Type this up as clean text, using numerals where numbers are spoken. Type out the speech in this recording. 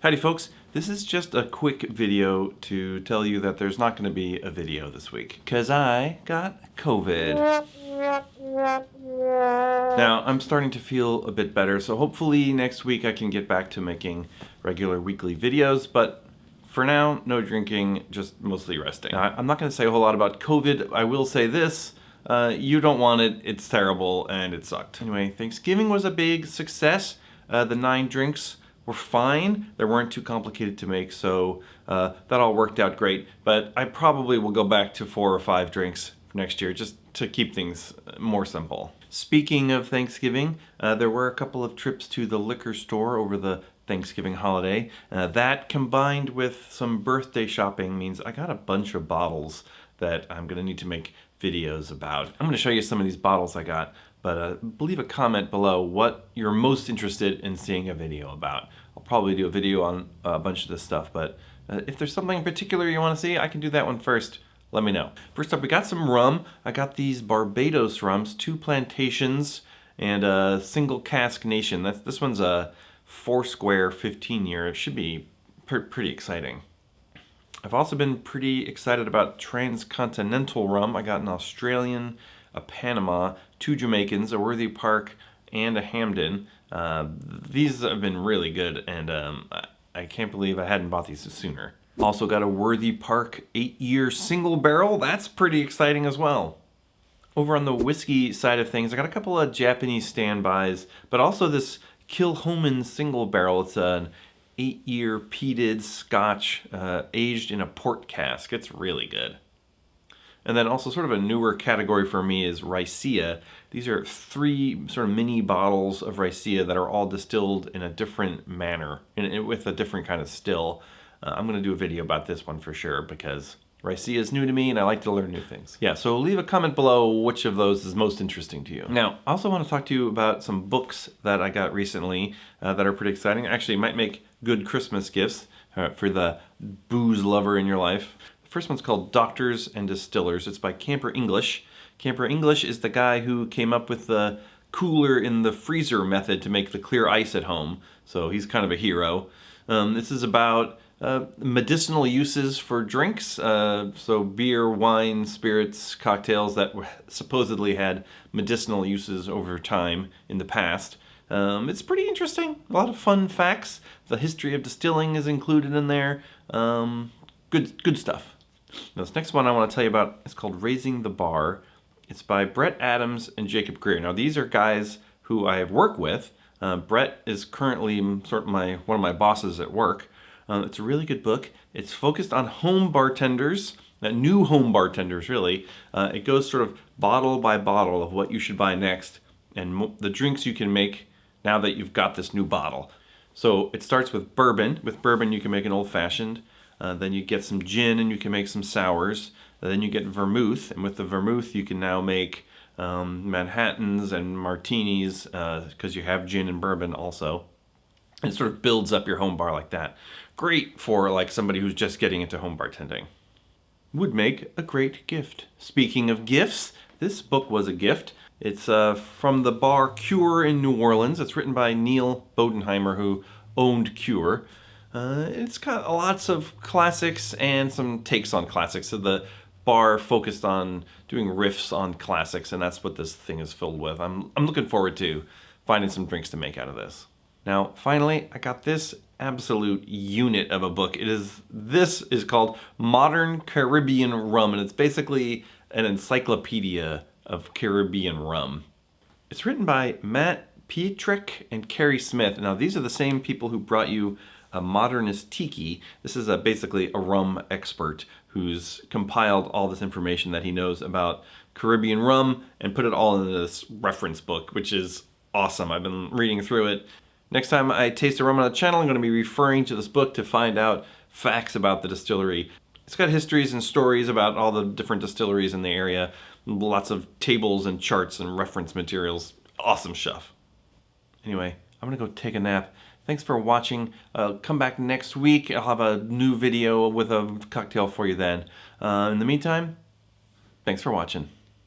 Howdy folks, this is just a quick video to tell you that there's not going to be a video this week because I got COVID. Now I'm starting to feel a bit better, so hopefully next week I can get back to making regular weekly videos, but for now, no drinking, just mostly resting. Now, I'm not going to say a whole lot about COVID. I will say this, you don't want it, it's terrible, and it sucked. Anyway, Thanksgiving was a big success. The 9 drinks were fine. They weren't too complicated to make, so that all worked out great. But I probably will go back to 4 or 5 drinks for next year, just to keep things more simple. Speaking of Thanksgiving, there were a couple of trips to the liquor store over the Thanksgiving holiday. That combined with some birthday shopping means I got a bunch of bottles that I'm gonna need to make videos about. I'm gonna show you some of these bottles I got, but leave a comment below what you're most interested in seeing a video about. I'll probably do a video on a bunch of this stuff, but if there's something in particular you want to see, I can do that one first. Let me know. First up, we got some rum. I got these Barbados rums, 2 plantations and a single cask nation. This one's a 4 square 15 year. It should be pretty exciting. I've also been pretty excited about transcontinental rum. I got an Australian, a Panama, 2 Jamaicans, a Worthy Park, and a Hamden. These have been really good, and I can't believe I hadn't bought these sooner. Also got a Worthy Park 8-year single barrel. That's pretty exciting as well. Over on the whiskey side of things, I got a couple of Japanese standbys, but also this Kilchoman single barrel. It's an 8-year peated Scotch aged in a port cask. It's really good. And then also sort of a newer category for me is Ricea. These are 3 sort of mini bottles of Ricea that are all distilled in a different manner, with a different kind of still. I'm going to do a video about this one for sure because Ricea is new to me and I like to learn new things. Yeah, so leave a comment below which of those is most interesting to you. Now, I also want to talk to you about some books that I got recently that are pretty exciting. Actually, might make good Christmas gifts for the booze lover in your life. First one's called Doctors and Distillers. It's by Camper English. Camper English is the guy who came up with the cooler in the freezer method to make the clear ice at home. So he's kind of a hero. This is about medicinal uses for drinks. So beer, wine, spirits, cocktails that supposedly had medicinal uses over time in the past. It's pretty interesting. A lot of fun facts. The history of distilling is included in there. Good stuff. Now, this next one I want to tell you about is called Raising the Bar. It's by Brett Adams and Jacob Greer. Now, these are guys who I have worked with. Brett is currently sort of one of my bosses at work. It's a really good book. It's focused on home bartenders, new home bartenders, really. It goes sort of bottle by bottle of what you should buy next and the drinks you can make now that you've got this new bottle. So it starts with bourbon. With bourbon, you can make an old-fashioned. Then you get some gin and you can make some sours. Then you get vermouth, and with the vermouth you can now make Manhattans and martinis because you have gin and bourbon also. And it sort of builds up your home bar like that. Great for like somebody who's just getting into home bartending. Would make a great gift. Speaking of gifts, this book was a gift. It's from the bar Cure in New Orleans. It's written by Neil Bodenheimer, who owned Cure. It's got lots of classics and some takes on classics. So the bar focused on doing riffs on classics, and that's what this thing is filled with. I'm looking forward to finding some drinks to make out of this. Now, finally, I got this absolute unit of a book. This is called Modern Caribbean Rum, and it's basically an encyclopedia of Caribbean rum. It's written by Matt Pietrek and Carrie Smith. Now, these are the same people who brought you a Modernist Tiki. This is basically a rum expert who's compiled all this information that he knows about Caribbean rum and put it all into this reference book, which is awesome. I've been reading through it. Next time I taste a rum on the channel, I'm going to be referring to this book to find out facts about the distillery. It's got histories and stories about all the different distilleries in the area. Lots of tables and charts and reference materials. Awesome stuff. Anyway, I'm going to go take a nap. Thanks for watching. Come back next week. I'll have a new video with a cocktail for you then. In the meantime, thanks for watching.